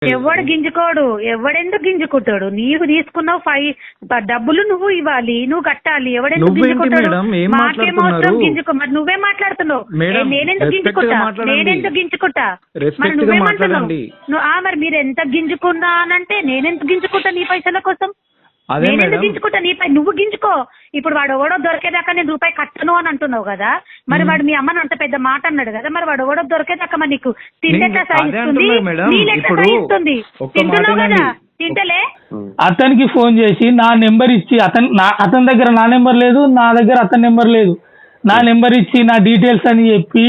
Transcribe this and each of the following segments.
ఎవడు గింజుకోడు, ఎవడెందుకు గింజుకుంటాడు? నీవు తీసుకున్నావు డబ్బులు నువ్వు ఇవ్వాలి, నువ్వు కట్టాలి. ఎవడెందుకు గింజుకుంటాడు? మాకేం అవసరం గింజుకో. మరి నువ్వే మాట్లాడుతున్నావు, నేనెందుకు గింజుకుంటా? మరి నువ్వేమంటున్నావు? మరి మీరు ఎంత గింజుకున్నా అనంటే నేనెందుకు గింజుకుంటా నీ పైసల కోసం? నేనెందుకు గింజుకుంటా నీ పై? నువ్వు గింజుకో. ఇప్పుడు వాడు ఎవడో దొరికేదాకా నేను రూపాయి కట్టను అని అంటున్నావు కదా. మరి వాడు మీ అమ్మని అంత పెద్ద మాట అన్నాడు కదా. మరి వాడు ఎవడో దొరికేదాకా మరి నీకు తిండెట్లా సాగిస్తుంది, నీళ్ళెట్లా సాగిస్తుంది? తింటున్నావు కదా, తింటలే. అతనికి ఫోన్ చేసి నా నెంబర్ ఇచ్చి, అతని దగ్గర నా నెంబర్ లేదు, నా దగ్గర అతని నెంబర్ లేదు. నా నెంబర్ ఇచ్చి నా డీటెయిల్స్ అని చెప్పి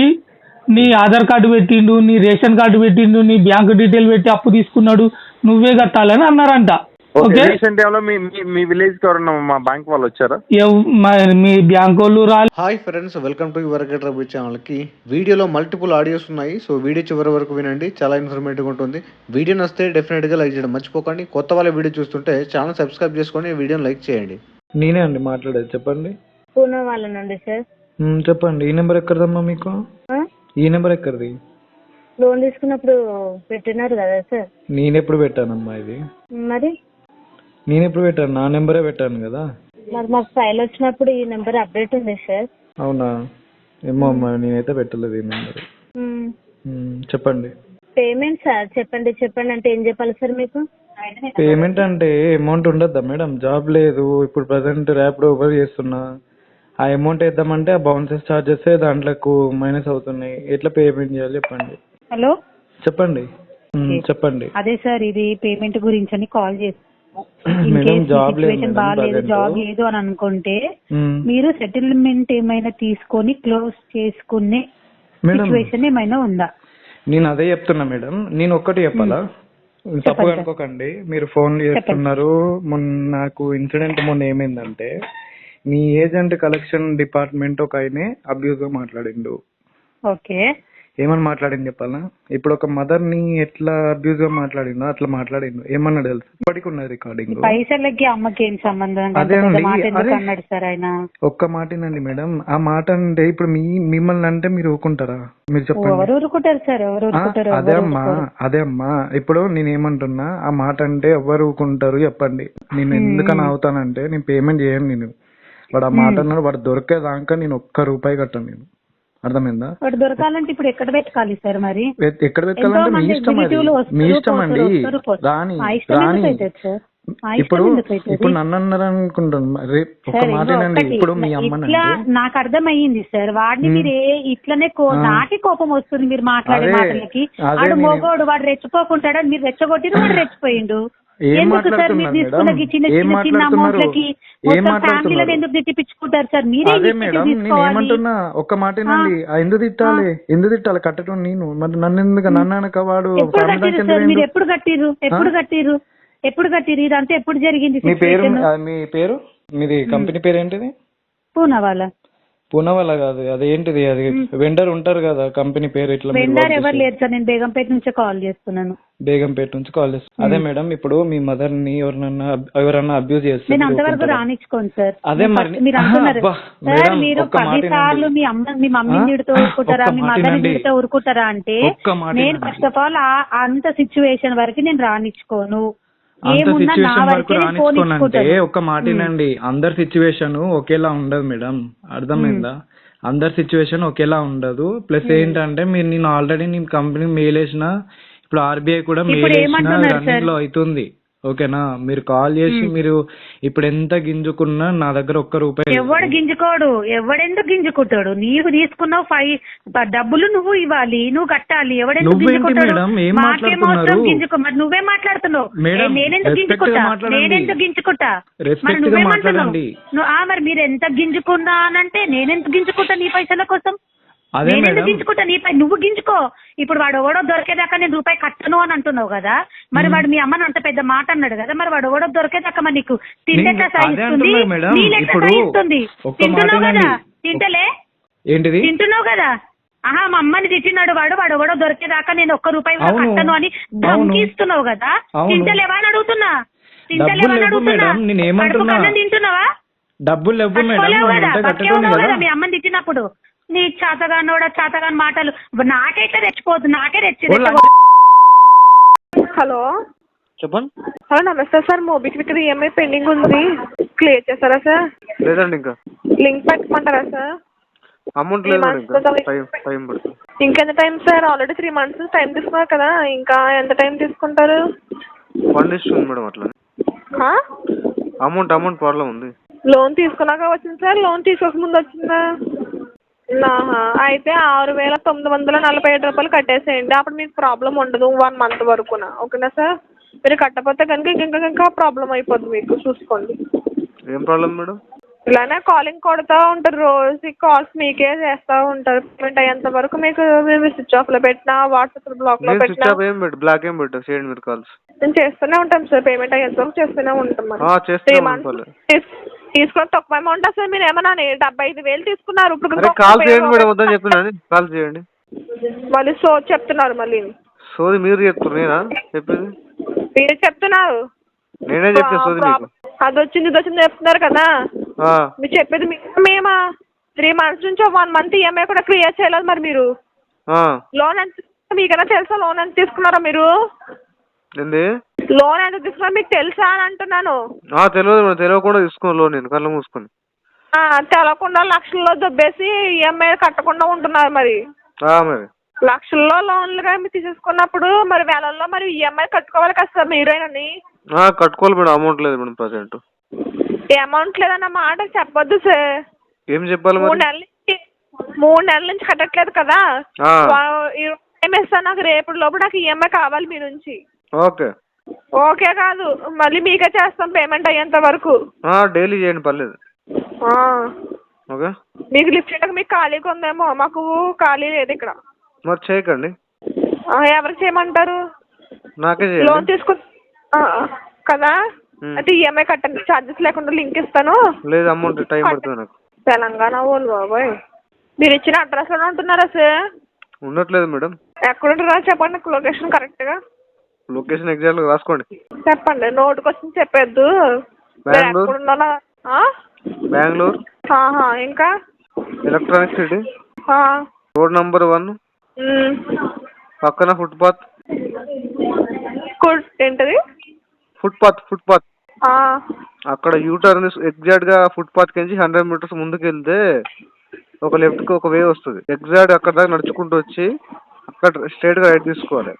నీ ఆధార్ కార్డు పెట్టిండు, నీ రేషన్ కార్డు పెట్టిండు, నీ బ్యాంకు డీటెయిల్ పెట్టి అప్పు తీసుకున్నాడు, నువ్వే కట్టాలని అన్నారంట. మీ విలేజ్ కి ఎవరన్నా మా బ్యాంక్ వాళ్ళు వచ్చారా? మీ బ్యాంక్ వాళ్ళు రాలి. Hi friends, welcome to your get rabi channel కి. వీడియోలో మల్టిపుల్ ఆడియోస్ ఉన్నాయి, సో వీడియో చివరి వరకు వినండి, చాలా ఇన్ఫర్మేటివ్ ఉంటుంది. వీడియో నచ్చితే డెఫినెట్ గా లైక్ చేయడం మర్చిపోకండి. కొత్త వాళ్ళ వీడియో చూస్తుంటే ఛానల్ సబ్స్క్రైబ్ చేసుకొని వీడియోని లైక్ చేయండి. నేనే అండి మాట్లాడేది, చెప్పండి. పూనా వాళ్ళనండి సార్. చెప్పండి. ఈ నెంబర్ ఎక్కడదమ్మా మీకు? ఈ నెంబర్ ఎక్కడిది? లోన్ తీసుకున్నప్పుడు పెట్టినారు కదా సార్. నేనెప్పుడు పెట్టానమ్మా ఇది? మరి నేనెప్పుడు పెట్టాను? నా నెంబరే పెట్టాను కదా. మరి మాకు ఫైల్ వచ్చినప్పుడు ఈ నెంబర్ అప్డేట్ ఉంది సార్. అవునా? ఏమో అమ్మా, నేనైతే పెట్టలేదు ఈ నెంబర్. చెప్పండి. పేమెంట్ సార్, చెప్పండి అంటే ఏం చెప్పాలి సార్ మీకు? పేమెంట్ అంటే అమౌంట్ ఉండద్దా మేడం? జాబ్ లేదు ఇప్పుడు, ప్రజెంట్ ర్యాపిడో ఓవర్ చేస్తున్నా. ఆ అమౌంట్ వేద్దామంటే ఆ బౌన్సెస్ చార్జెస్ దాంట్లోకి మైనస్ అవుతున్నాయి. ఎట్లా పేమెంట్ చేయాలి చెప్పండి. హలో చెప్పండి. చెప్పండి. అదే సార్, ఇది పేమెంట్ గురించి అని కాల్ చేస్తాను. జాబ్ జాబ్ లేదు అని అనుకుంటే మీరు సెటిల్మెంట్ ఏమైనా తీసుకొని క్లోజ్ చేసుకునే సిచ్యువేషన్ ఏమైనా ఉందా? నేను అదే చెప్తున్నా మేడం. నేను ఒక్కటి చెప్పాలా? తప్పుగా అనుకోకండి, మీరు ఫోన్ చేస్తున్నారు. నాకు ఇన్సిడెంట్ మొన్న ఏమైందంటే, మీ ఏజెంట్ కలెక్షన్ డిపార్ట్మెంట్ ఒక ఆయనే అబ్యూజ్ గా మాట్లాడిండు. ఓకే. ఏమని మాట్లాడింది చెప్పాలా? ఇప్పుడు ఒక మదర్ ని ఎట్లా అబ్యూజ్ గా మాట్లాడిందో అట్లా మాట్లాడిండు. ఏమన్నా తెలుసు? ఇప్పటికి ఉన్నది రికార్డింగ్. పైసలకి అమ్మకి ఏం సంబంధం? అదే అన్నాడు సార్ ఆయన. ఒక్క మాటేనండి మేడం. ఆ మాట అంటే ఇప్పుడు మిమ్మల్ని అంటే మీరు ఊరుకుంటారా? మీరు చెప్పండి. ఎవరు ఊరుకుంటారు సార్? అదే అమ్మా ఇప్పుడు నేనేమంటున్నా, ఆ మాట అంటే ఎవరు ఊరుకుంటారు చెప్పండి. నేను ఎందుకని అవుతానంటే, నేను పేమెంట్ చేయను. నేను వాడు ఆ మాట అన్నాడు, వాడు దొరికేదాకా నేను ఒక్క రూపాయి కట్టాను. నేను అర్థమైందా? వాడు దొరకాలంటే ఇప్పుడు ఎక్కడ పెట్టాలి సార్? మరి ఎక్కడ పెట్టాలంటే మీ ఇష్టం, మీ ఇష్టం అండి. రాని ఇప్పుడు నన్ను అన్నారు అనుకుంటున్నా. రేపు ఒక మాటేనండి. ఇప్పుడు మీ అమ్మ నాకు అర్థమయ్యింది సార్. వాడిని మీరు ఇట్లనే నాకి కోపం వస్తుంది మీరు మాట్లాడే మాటలకి. వాడు మోగోడు, వాడు రెచ్చిపోకుంటాడు, మీరు రెచ్చగొట్టిన వాడు రెచ్చిపోయిండు. ఎందుకు సార్ మీరు తీసుకున్న చిన్న అమౌంట్లకి ఎందుకు తిట్టిపించుకుంటారు సార్? మీరే ఏమంటున్నా, ఒక్క మాటేనండి. ఎందుకు తిట్టాలి? కట్టడం నేను, మరి నన్ను ఎందుకు? నన్ను అనక వాడు. మీరు ఎప్పుడు కట్టిరు? ఇదంతా ఎప్పుడు జరిగింది? మీ పేరు, మీది కంపెనీ పేరు ఏంటిది? పూనా వాళ్ళ కాదు, అదేంటిది? అది వెండర్ ఉంటారు కదా, కంపెనీ పేరు. ఇట్లా వెండర్ ఎవరు లేదు సార్. నేను బేగంపేట నుంచి కాల్ చేస్తున్నాను. బేగంపేట నుంచి కాల్ చేస్తాను. అదే మేడం, ఇప్పుడు మీ మదర్ ని ఎవరన్నా అబ్యూజ్ చేస్తారు, నేను అంతవరకు రానిచ్చుకోను సార్. అదే మరి మీరు అంటున్నారు సార్, మీరు 10 సార్లు మీ మమ్మీని తిడుతూ ఊరుకుంటారా, మీ మదర్ ని తిడుతూ ఊరుకుంటారా అంటే, నేను ఫస్ట్ ఆఫ్ ఆల్ అంత సిచ్యువేషన్ వరకు నేను రానిచ్చుకోను. ఒక్క మాటేనండి, అందరి సిచ్యువేషన్ ఒకేలా ఉండదు మేడం, అర్థమైందా? అందరి సిచ్యువేషన్ ఒకేలా ఉండదు. ప్లస్ ఏంటంటే, నేను ఆల్రెడీ నేను కంపెనీ మెయిల్ వేసిన, ఇప్పుడు ఆర్బీఐ కూడా మెయిల్ వేసిన, రన్నింగ్ లో అవుతుంది. ఓకేనా? మీరు కాల్ చేసి మీరు ఇప్పుడు ఎంత గింజుకున్నా నా దగ్గర ఒక్క రూపాయి. ఎవడు గింజుకోడు, ఎవడెందుకు గింజుకుంటాడు? నీవు తీసుకున్నావు డబ్బులు నువ్వు ఇవ్వాలి, నువ్వు కట్టాలి. ఎవడెందుకు గింజుకుంటాడు? మాకేం అవసరం గింజుకో. మరి నువ్వే మాట్లాడుతున్నావు, నేనెందుకు గింజుకుంటా? మరి నువ్వేమంటున్నావు? మరి మీరు ఎంత గింజుకున్నా అనంటే నేనెందుకు గింజుకుంటా నీ పైసల కోసం? నేనెందుకు గింజుకుంటా నీ పై? నువ్వు గింజుకో. ఇప్పుడు వాడు ఎవడో దొరికేదాకా నేను రూపాయి కట్టను అని అంటున్నావు కదా. మరి వాడు మీ అమ్మని అంత పెద్ద మాట అన్నాడు కదా. మరి వాడు ఎవడో దొరికేదాకా మరి నీకు తిండెట్లా సాగిస్తుంది, నీళ్ళెట్లా సాగిస్తుంది? తింటున్నావు కదా, తింటలే. ఏంటిది తింటున్నావు కదా? మా అమ్మని తిట్టినాడు వాడు ఎవడో దొరికేదాకా నేను ఒక్క రూపాయి కట్టను అని ధమ్కిస్తున్నావు కదా. తింటలేవా అని అడుగుతున్నా. తింటున్నావా? డబ్బులు లేవు మేడం. మీ అమ్మని తిట్టినప్పుడు నీ చాతగాని మాటలు నాకైతే రెచ్చిపోద్దు, నాకే రెచ్చి హలో చెప్పండి. హలో నమస్తే సార్, మోబిక్విక్ ఈఎంఐ పెండింగ్ ఉంది, క్లియర్ చేస్తారా సార్? లేదండి, ఇంకా లింక్ పెట్టమంటారా సార్? అమౌంట్ లేదండి, ఇంకా టైం పడుతుంది. ఇంకెంత time sir? Already 3 months time తీసుకున్నారు కదా, ఇంకా ఎంత టైం తీసుకుంటారు? 1 days ఉంది మేడం. అట్లా అమౌంట్ ప్రాబ్లం ఉంది. లోన్ తీసుకున్నాక వచ్చింది సార్, లోన్ తీసుకోక ముందు వచ్చిందా? అయితే 6,947 రూపాయలు కట్టేసేయండి, అప్పుడు మీకు ప్రాబ్లం ఉండదు 1 month వరకునా. ఓకేనా సార్? మీరు కట్టకపోతే కనుక ఇంకా ప్రాబ్లం అయిపోద్ది మీకు, చూసుకోండి. ఏం ప్రాబ్లం మేడం? ఇలానే కాలింగ్ కొడుతూ ఉంటారు, రోజు కాల్స్ మీకే చేస్తూ ఉంటారు. పేమెంట్ అయ్యేంత వరకు మీకు మేము స్విచ్ ఆఫ్లో పెట్టినా, వాట్సాప్ బ్లాక్లో పెట్టినా బ్లాక్ ఏం పెట్టా, చేయండి మీరు కాల్స్. మేము చేస్తూనే ఉంటాం సార్, పేమెంట్ అయ్యేంత వరకు చేస్తూనే ఉంటాం. మరి 3 months తీసుకుని తక్కువ అమౌంట్ సార్. మీరు ఏమన్నా 75,000 తీసుకున్నారు, ఇప్పుడు కాల్ చేయండి మేడం, వద్దని చెప్పిన కాల్ చేయండి. మళ్ళీ చెప్తున్నారు, మళ్ళీ సోది మీరు చెప్తున్నారు, నేనా చెప్పేది? మీరు చెప్తున్నారు, నేనే చెప్పేది సోది మీకు. అది వచ్చింది ఇది వచ్చింది చెప్తున్నారు కదా, మీరు చెప్పేది మేమా? 3 months నుంచి 1 month ఈఎంఐ కూడా క్లియర్ చేయలేదు. మరి మీరు లోన్ ఎంత, మీకైనా తెలుసా లోన్ ఎంత తీసుకున్నారా మీరు? లోన్ ఎంత తీసుకున్నారో మీకు తెలుసా అని అంటున్నాను. తెలియదు మేడం, తెలియకుండా తీసుకున్నాను లోన్, నేను కళ్ళు మూసుకొని. తెలవకుండా లక్షల్లో దొబ్బేసి ఈఎంఐ కట్టకుండా ఉంటున్నారు. మరి లక్షల్లో లోన్లుగా మీరు తీసేసుకున్నప్పుడు మరి వేలల్లో మరి ఈఎంఐ కట్టుకోవాలి కదా సార్ మీరేనని. కట్టుకోవాలి మేడం, అమౌంట్ లేదు మేడం ప్రెసెంట్. అమౌంట్ లేదన్న మాట చెప్పొద్దు సార్. ఏం చెప్పాలి? 3 నెలల నుంచి కట్టట్లేదు కదా, టైం ఇస్తాను నాకు, రేపు లోపు నాకు ఈఎంఐ కావాలి మీ నుంచి. ఓకే కాదు, మళ్ళీ మీకే చేస్తాం పేమెంట్ అయ్యేంత వరకు. డైలీ చేయండి, పర్లేదు. మీకు లిఫ్ట్ చేయడానికి మీకు ఖాళీగా ఉందేమో, మాకు ఖాళీ లేదు ఇక్కడ. మరి చేయకండి. ఎవరికి చేయమంటారు? నాకే లోన్ తీసుకు కదా, అయితే ఈఎంఐ కట్టండి, ఛార్జెస్ లేకుండా లింక్ ఇస్తాను. లేదు, అమౌంట్ టైం పడుతుంది నాకు. తెలంగాణ వాళ్ళు బాబాయ్, మీరు ఇచ్చిన అడ్రస్ లోనే ఉంటున్నారా సార్? ఉండట్లేదు మేడం. ఎక్కడ ఉంటున్నారా చెప్పండి, లొకేషన్ కరెక్ట్ గా. లొకేషన్ ఎగ్జాక్ట్ గా రాసుకోండి. చెప్పండి, నోటుకు వచ్చి చెప్పొద్దు. బెంగళూరు. ఇంకా ఎలక్ట్రానిక్ సిటీ, రోడ్ నంబర్ 1, పక్కన ఫుట్పాత్. ఏంటది? ఫుట్పాత్ అక్కడ యూటర్న్ ఎగ్జాక్ట్ గా ఫుట్పాత్ కించి 100 meters ముందుకు వెళ్తే ఒక లెఫ్ట్ కి ఒక వే వస్తుంది. ఎగ్జాక్ట్ అక్కడ దాకా నడుచుకుంటూ వచ్చి అక్కడ స్ట్రైట్ గా రైట్ తీసుకోవాలి.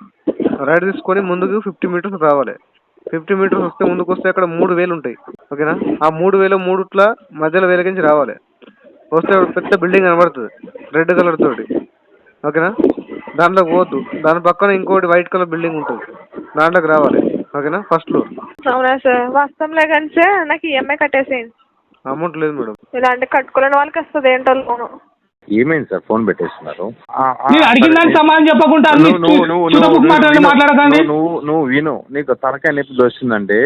రైట్ తీసుకొని ముందుకు 50 meters రావాలి. 50 meters వస్తే ముందుకు వస్తే అక్కడ 3 వేలు ఉంటాయి. ఓకేనా? ఆ 3 వేలు 3 మధ్యలో వేల కించి రావాలి. వస్తే పెద్ద బిల్డింగ్ కనబడుతుంది రెడ్ కలర్ తోటి. ఓకేనా? దాంట్లోకి పోవద్దు, దాని పక్కన ఇంకోటి వైట్ కలర్ బిల్డింగ్ ఉంటుంది, దాంట్లోకి రావాలి. ఓకేనా? First floor. అవునా సార్, వస్తాంలే కానీ సార్ నాకు ఈఎంఐ కట్టేసేయండి. అమౌంట్ లేదు మేడం. ఇలాంటి కట్టుకోలేని వాళ్ళకి వస్తుంది ఏంటో లోను. ఏమైంది సార్, ఫోన్ పెట్టేస్తున్నారు? అడిగిన దానికి సమాధానం చెప్పకుండా మాట్లాడకండి. నువ్వు విను, నీకు తలకాయ నొప్పి దోస్తుందంటే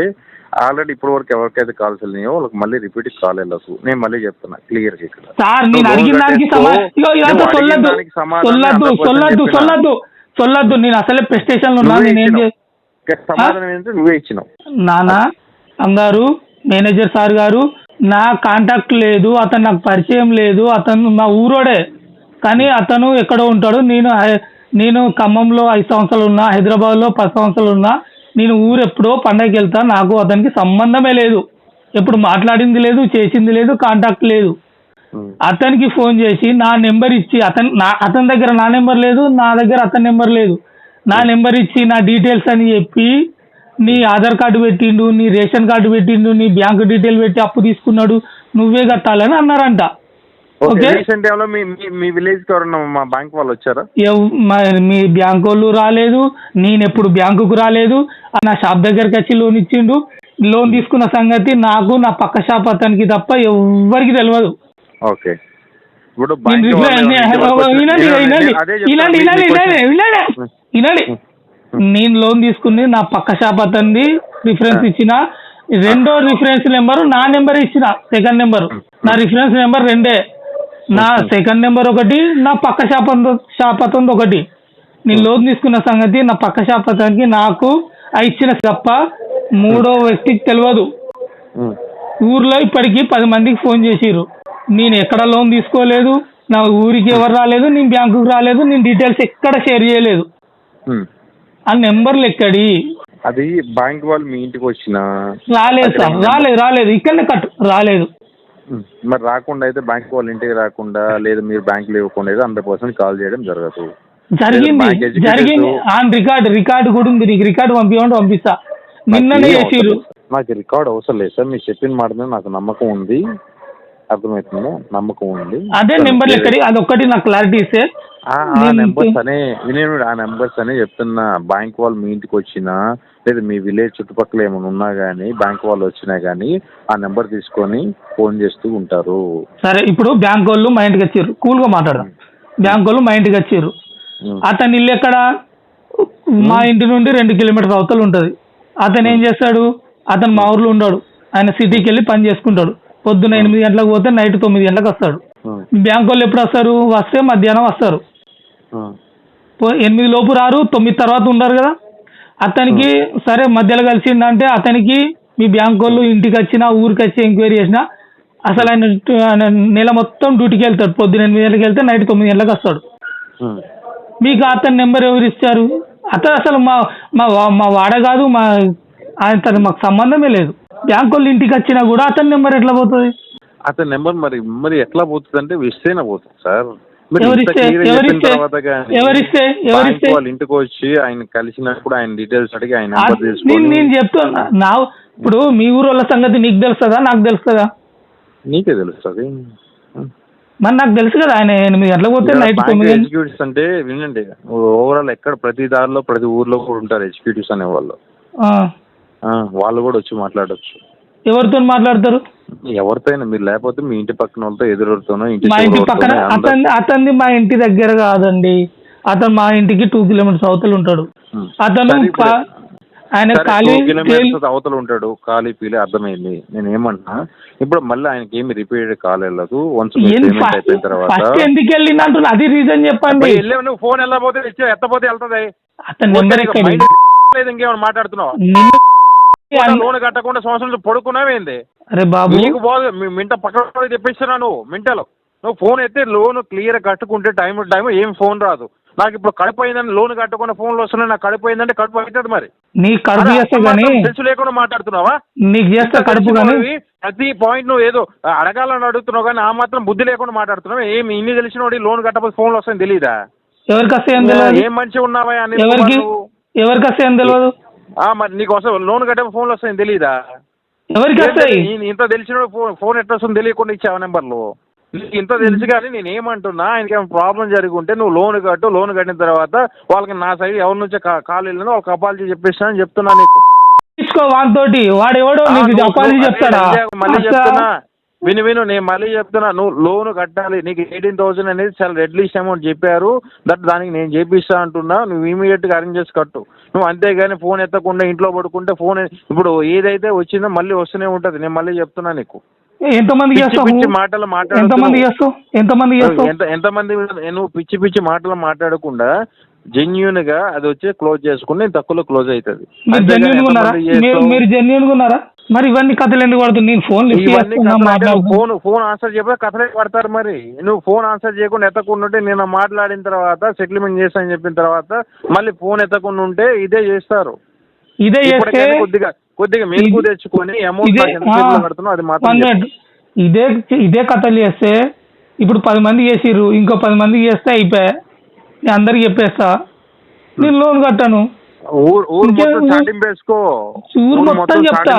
ఆల్రెడీ ఇప్పటి వరకు ఎవరికైతే కాల్స్ వెళ్ళినాయో వాళ్ళకి మళ్ళీ రిపీట్ కాల్ వెళ్ళకు. నేను మళ్ళీ చెప్తున్నా క్లియర్ గా ఇక్కడ. నేను అడిగిన దానికి సొల్లద్దు. నేను అసలే ప్రెస్టేషన్ లో సమాధానం ఏంటంటే నువ్వే ఇచ్చినావు. నానా అంగారు, మేనేజర్ సార్ గారు, నా కాంటాక్ట్ లేదు, అతను నాకు పరిచయం లేదు, అతను మా ఊరోడే, కానీ అతను ఎక్కడో ఉంటాడు. నేను ఖమ్మంలో 5 సంవత్సరాలు ఉన్నా, హైదరాబాద్లో 10 సంవత్సరాలు ఉన్నా. నేను ఊరు ఎప్పుడో పండగకి వెళ్తా, నాకు అతనికి సంబంధమే లేదు, ఎప్పుడు మాట్లాడింది లేదు, చేసింది లేదు, కాంటాక్ట్ లేదు. అతనికి ఫోన్ చేసి నా నెంబర్ ఇచ్చి, అతని దగ్గర నా నెంబర్ లేదు, నా దగ్గర అతని నెంబర్ లేదు, నా నెంబర్ ఇచ్చి నా డీటెయిల్స్ అని చెప్పి నీ ఆధార్ కార్డు పెట్టిండు, నీ రేషన్ కార్డు పెట్టిండు, నీ బ్యాంకు డీటెయిల్ పెట్టి అప్పు తీసుకున్నాడు, నువ్వే కట్టాలని అన్నారంట. మీ విలేజ్ కి ఎవరన్నా మా బ్యాంక్ వాళ్ళు వచ్చారా? మీ బ్యాంక్ వాళ్ళు రాలేదు, నేను ఎప్పుడు బ్యాంకుకు రాలేదు. నా షాప్ దగ్గరికి వచ్చి లోన్ ఇచ్చిండు. లోన్ తీసుకున్న సంగతి నాకు, నా పక్క షాప్ అతనికి తప్ప ఎవ్వరికి తెలియదు. ఓకే, నేను లోన్ తీసుకుని నా పక్క షాప్ అతన్ని రిఫరెన్స్ ఇచ్చిన, రెండో రిఫరెన్స్ నెంబరు నా నెంబర్ ఇచ్చిన, సెకండ్ నెంబర్ నా రిఫరెన్స్ నెంబర్ 2. నా సెకండ్ నెంబర్ ఒకటి, నా పక్క షాప్ అతను ఒకటి. నేను లోన్ తీసుకున్న సంగతి నా పక్క షాప్ అతనికి నాకు ఇచ్చిన తప్ప మూడో వ్యక్తికి తెలియదు. ఊర్లో ఇప్పటికీ 10 మందికి ఫోన్ చేసిర్రు. నేను ఎక్కడ లోన్ తీసుకోలేదు, నా ఊరికి ఎవరు రాలేదు, నేను బ్యాంకుకి రాలేదు, నేను డీటెయిల్స్ ఎక్కడ షేర్ చేయలేదు. ఆ నెంబర్లు ఎక్కడి, అది బ్యాంక్ వాళ్ళు మీ ఇంటికి వచ్చినా రాలేదు సార్, రాలేదు ఇక్కడనే కట్ రాలేదు. మరి రాకుండా అయితే బ్యాంక్ వాళ్ళ ఇంటికి రాకుండా లేదా మీరు బ్యాంకులో ఇవ్వకుండా అయితే 100% కాల్ చేయడం జరగదు. జరిగింది ఆన్ రికార్డు కూడా ఉంది. నీకు రికార్డు పంపిస్తా. నిన్ననే చేసిర్రు. నాకు రికార్డ్ అవసరం లేదు సార్, మీరు చెప్పిన మాట మీద నాకు నమ్మకం ఉంది, అర్థమవుతుందా? నమ్మకం ఉంది. అదే నెంబర్ ఎక్కడి అదొక్కటి నాకు క్లారిటీ ఇస్తే. ఆ నెంబర్స్ అనే చెప్తున్నా. బ్యాంక్ వాళ్ళు మీ ఇంటికి వచ్చినా లేదా మీ విలేజ్ చుట్టుపక్కల ఏమైనా ఉన్నా కానీ బ్యాంక్ వాళ్ళు వచ్చినా కానీ ఆ నెంబర్ తీసుకొని ఫోన్ చేస్తూ ఉంటారు. సరే, ఇప్పుడు బ్యాంక్ వాళ్ళు మా ఇంటికి వచ్చారు, కూల్గా మాట్లాడదాం. బ్యాంక్ వాళ్ళు మా ఇంటికి వచ్చారు. అతని ఇల్లు ఎక్కడ? మా ఇంటి నుండి 2 కిలోమీటర్ల అవతల ఉంటుంది. అతను ఏం చేస్తాడు? అతను మా ఊర్లో ఉన్నాడు. ఆయన సిటీకి వెళ్ళి పని చేసుకుంటాడు. పొద్దున్న 8 గంటలకు పోతే నైట్ 9 గంటలకు వస్తాడు. బ్యాంక్ వాళ్ళు ఎప్పుడు వస్తారు? వస్తే మధ్యాహ్నం వస్తారు. 8 లోపు రారు, 9 తర్వాత ఉండరు కదా. అతనికి సరే మధ్యలో కలిసిందంటే అతనికి మీ బ్యాంక్ వాళ్ళు ఇంటికి వచ్చినా ఊరికి వచ్చి ఎంక్వైరీ చేసినా అసలు ఆయన నెల మొత్తం డ్యూటీకి వెళ్తాడు. పొద్దున్న 8 గంటలకు వెళ్తే నైట్ 9 గంటలకు వస్తాడు. మీకు అతని నెంబర్ ఎవరు ఇచ్చారు? అతను అసలు మా వాడ కాదు, ఆయన మాకు సంబంధమే లేదు. బ్యాంక్ వాళ్ళు ఇంటికి వచ్చినా కూడా అతని నెంబర్ ఎట్లా పోతుంది? అతని నెంబర్ మరి ఎట్లా పోతుంది అంటే ఇస్తేనే పోతుంది సార్. వాళ్ళ ఇంటికి వచ్చి ఆయన కలిసినప్పుడు ఆయన డీటెయిల్స్ అడిగి ఆయన నెంబర్ తీసుకొని నేను చెప్తున్నా. ఇప్పుడు మీ ఊరు వాళ్ళ సంగతి నీకు తెలుస్తుందా నాకు తెలుస్తుందా? నీకే తెలుస్తుంది. మరి నాకు తెలుసు కదా. ఆయన 8 గంటలకు పోతే నైట్ 9 ఎగ్జిక్యూటివ్స్ అంటే వినండి, ఓవరాల్ ఎక్కడ ప్రతి దారిలో ప్రతి ఊర్లో కూడా ఉంటారు ఎగ్జిక్యూటివ్స్ అనే వాళ్ళు. వాళ్ళు కూడా వచ్చి మాట్లాడచ్చు. ఎవరితో మాట్లాడతారు? ఎవరితో అయినా. మీరు లేకపోతే మీ ఇంటి పక్కన వాళ్ళతో ఎదురుతోనో మా ఇంటి పక్కన అతన్ని మా ఇంటి దగ్గర కాదండి. అతను మా ఇంటికి 2 కిలోమీటర్స్ అవతల ఉంటాడు. అతను ఆయన అవతల ఉంటాడు. ఖాళీ పీలే అర్థమైంది. నేను ఏమన్నా ఇప్పుడు మళ్ళీ ఆయనకి ఏమి రిపీటెడ్ కాల్ వెళ్ళదు. అయిపోయిన తర్వాత ఎందుకు వెళ్ళింది అంటున్నా, అది రీజన్ చెప్పండి. నువ్వు ఫోన్ వెళ్ళకపోతే ఎత్తపోతే వెళ్తుంది. అతని నెంబర్ ఇంకేమైనా మాట్లాడుతున్నావు? లోన్ కట్టకుండా సంవత్సరం పడుకున్నావేంది? అరే బాబు, నీకు బాగు మింట పక్కన తెప్పిస్తున్నా. నువ్వు ఫోన్ ఎత్తే లోన్ క్లియర్ కట్టుకుంటే టైం ఏం ఫోన్ రాదు. నాకు ఇప్పుడు కడుపు అయిందని లోన్ కట్టకుండా ఫోన్లు వస్తున్నాయి. నాకు కడుపు అయిందంటే కడుపు అవుతుంది. మరి నీ కడుపు చేస్తా కానీ తెలుసు లేకుండా మాట్లాడుతున్నావా? నీకు చేస్తా కడుపు కానీ ప్రతి పాయింట్ నువ్వు ఏదో అడగాలని అడుగుతున్నావు కానీ ఆ మాత్రం బుద్ధి లేకుండా మాట్లాడుతున్నావు. ఏమి ఇన్ని తెలిసినోడి లోన్ కట్టకపోతే ఫోన్లు వస్తాయని తెలీదా? ఎవరికి వస్తాయని తెలియదు. ఏం మంచిగా ఉన్నావా అని ఎవరికి వస్తాయని తెలియదు. మరి నీకు వస్తాయి లోన్ కట్టే ఫోన్లు వస్తాయని తెలీదా? ఎవరికి వస్తాయి? ఇంత తెలిసిన ఫోన్ ఎట్లా వస్తుంది తెలియకుండా ఇచ్చావు నెంబర్లు. ఇంత తెలుసు కానీ నేను ఏమంటున్నా, ఆయనకి ఏమైనా ప్రాబ్లం జరిగి ఉంటే నువ్వు లోన్ కట్టు. లోన్ కట్టిన తర్వాత వాళ్ళకి నా సైడ్ ఎవరి నుంచో కాల్ వెళ్ళినా వాళ్ళకి అపాలజీ చెప్పేస్తా అని చెప్తున్నా. నీకు తీసుకో వాడితోటి, వాడు ఎవడో నీకు అపాలజీ చెప్తాడా? మళ్ళీ చెప్తున్నా, విను నేను మళ్ళీ చెప్తున్నా. నువ్వు లోన్ కట్టాలి. నీకు 18,000 అనేది చాలా రెడ్ లిస్ట్ అమౌంట్ చెప్పారు. దానికి నేను చేపిస్తా అంటున్నా. నువ్వు ఇమీడియట్ గా అరేంజ్ చేసి కట్టు. నువ్వు అంతేగాని ఫోన్ ఎత్తకుండా ఇంట్లో పడుకుంటే ఫోన్ ఇప్పుడు ఏదైతే వచ్చిందో మళ్ళీ వస్తూనే ఉంటది. నేను మళ్ళీ చెప్తున్నా నీకు. ఎంతమంది మాటలు నువ్వు పిచ్చి పిచ్చి మాటలు మాట్లాడకుండా జెన్యూన్ గా అది వచ్చి క్లోజ్ చేసుకుని తక్కువలో క్లోజ్ అవుతుంది. మీరు జెన్యూన్ గా ఉన్నారా? మరి ఇవన్నీ కథలు ఎందుకు పడుతుంది? నేను ఫోన్ ఆన్సర్ చెప్పే కథలే పడతారు. మరి నువ్వు ఫోన్ ఆన్సర్ చేయకుండా ఎత్తకుండా ఉంటే నేను మాట్లాడిన తర్వాత సెటిల్మెంట్ చేస్తానని చెప్పిన తర్వాత మళ్ళీ ఫోన్ ఎత్తకుండా ఉంటే ఇదే చేస్తారు. ఇదే చేస్తే కొద్దిగా మెలకు తెచ్చుకొని అమౌంట్ కడుతున్నావు అది మాత్రం. ఇదే కథలు చేస్తే ఇప్పుడు 10 మంది చేసిర్రు, ఇంకో 10 మంది చేస్తే అయిపోయా. నేను అందరికి చెప్పేస్తా నేను లోన్ కట్టాను. ఊరు మొత్తం చెప్తా.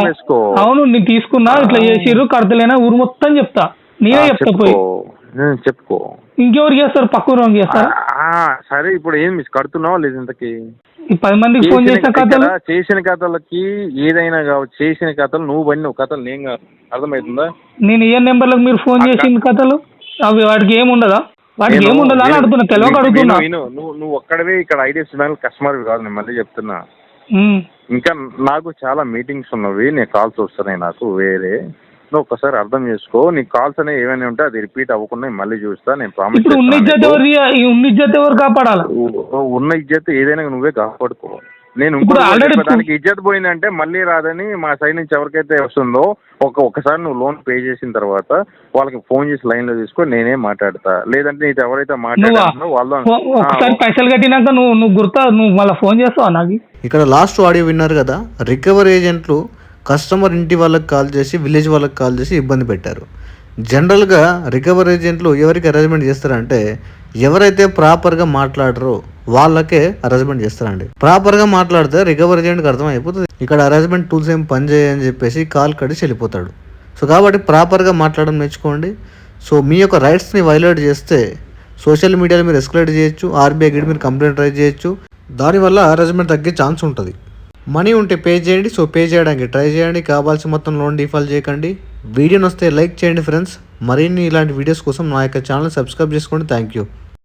అవును నేను తీసుకున్నా, ఇట్లా చేసిర్రు, కడతలేనా ఊరు మొత్తం చెప్తా. నేనే చెప్తా. పోయి చెప్పుకో. ఇంకెవరు చేస్తారు? పక్క ఊరు చేస్తారా? సరే ఇప్పుడు ఏం కడుతున్నావా లేదు? ఇంతకి ఈ 10 మందికి ఫోన్ చేసిన కథలు, చేసిన కథలకి ఏదైనా కావచ్చు. చేసిన కథలు నువ్వు పడిన కథలు నేను కాదు. అర్థమవుతుందా? నేను ఏ నెంబర్లకు మీరు ఫోన్ చేసిన కథలు అవి వాటికి ఏముండదా? వాటికి ఏముండదా అని అడుగుతున్నా. తెలియక అడుగుతున్నా. నువ్వు ఒక్కడవే ఇక్కడ ఐడిఎఫ్సి బ్యాంక్ కస్టమర్ కాదు. నేను మళ్ళీ చెప్తున్నా. ఇంకా నాకు చాలా మీటింగ్స్ ఉన్నవి. నేను కాల్స్ వస్తున్నాయి నాకు వేరే. నువ్వు ఒక్కసారి అర్థం చేసుకో. నీ కాల్స్ అనేవి ఏమైనా ఉంటే అది రిపీట్ అవ్వకుండా మళ్ళీ చూస్తా. నేను ప్రామిస్. ఉన్న ఇజ్జత్ ఎవరు కాపాడాలి? ఉన్న ఇజ్జత్ ఏదైనా నువ్వే కాపాడుకో. నేను ఇప్పుడు ఇంకోటి already చెప్పా, దానికి ఇజ్జత్ పోయిందంటే మళ్ళీ రాదని మా సైడ్ నుంచి ఎవరికైతే వస్తుందో ఒకసారి నువ్వు లోన్ పే చేసిన తర్వాత వాళ్ళకి ఫోన్ చేసి లైన్ లో తీసుకో, నేనే మాట్లాడతా. లేదంటే నీతో ఎవరైతే మాట్లాడారో వాళ్ళు ఒకసారి పైసలు కట్టినాక నువ్వు మళ్ళీ ఫోన్ చేస్తావా నాకు? ఇక్కడ లాస్ట్ ఆడియో విన్నారు కదా, రికవర్ ఏజెంట్లు కస్టమర్ ఇంటి వాళ్ళకి కాల్ చేసి విలేజ్ వాళ్ళకి కాల్ చేసి ఇబ్బంది పెట్టారు. జనరల్గా రికవర్ ఏజెంట్లు ఎవరికి అరేంజ్మెంట్ చేస్తారంటే ఎవరైతే ప్రాపర్గా మాట్లాడరో వాళ్ళకే అరేంజ్మెంట్ చేస్తారండి. ప్రాపర్గా మాట్లాడితే రికవర్ ఏజెంట్కి అర్థమైపోతుంది ఇక్కడ అరేంజ్మెంట్ టూల్స్ ఏం పని చేయని చెప్పేసి కాల్ కడిచి వెళ్ళిపోతాడు. సో కాబట్టి ప్రాపర్గా మాట్లాడడం నేర్చుకోండి. సో మీ యొక్క రైట్స్ని వైలేట్ చేస్తే సోషల్ మీడియాలో మీరు ఎస్కలేట్ చేయొచ్చు, ఆర్బీఐ గిడి మీరు కంప్లైంట్ రైజ్ చేయొచ్చు. దానివల్ల అరేంజ్మెంట్ తగ్గే ఛాన్స్ ఉంటుంది. మనీ ఉంటే పే చేయండి. సో పే చేయడానికి ట్రై చేయండి. కావాల్సిన మొత్తం లోన్ డిఫాల్ట్ చేయకండి. వీడియోని వస్తే లైక్ చేయండి ఫ్రెండ్స్. మరిన్ని ఇలాంటి వీడియోస్ కోసం నా యొక్క ఛానల్ సబ్స్క్రైబ్ చేసుకోండి. Thank you.